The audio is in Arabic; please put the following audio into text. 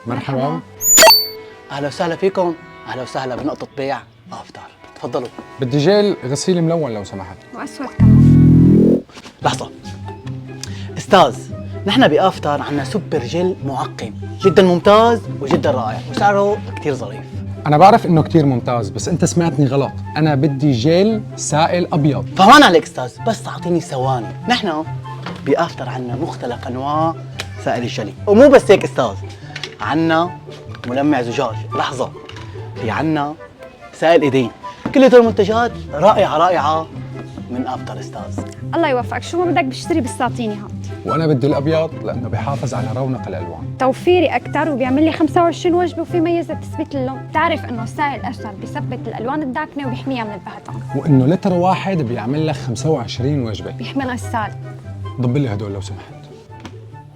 مرحبا. اهلا وسهلا فيكم، اهلا وسهلا بنقطة بيع افطار، تفضلوا. بدي جيل غسيل ملون لو سمحت. واسود كمان. لحظة استاذ، نحن بافطر عنا سوبر جيل معقم جدا ممتاز وجدا رائع وسعره كتير ظريف. أنا بعرف إنه كتير ممتاز بس أنت سمعتني غلط، أنا بدي جيل سائل أبيض. فهمان عليك استاذ، بس اعطيني ثواني. نحن بافطر عنا مختلف انواع سائل الجلي، ومو بس هيك استاذ، عنا ملمع زجاج. لحظة، في عنا سائل ايدين، كل هدول المنتجات رائعة رائعة من افطر استاذ. الله يوفقك، شو ما بدك بشتري بالساطيني هاد. وأنا بدي الأبيض لأنه بيحافظ على رونق الألوان. توفيري اكثر وبيعمل لي 25 وجبه وفي ميزه تثبيت اللون. بتعرف انه السائل الاسود بيثبت الالوان الداكنه وبيحميها من البهتان، وإنه لتر واحد بيعمل لك 25 وجبة. بيحمي الغسال. ضب لي هدول لو سمحت.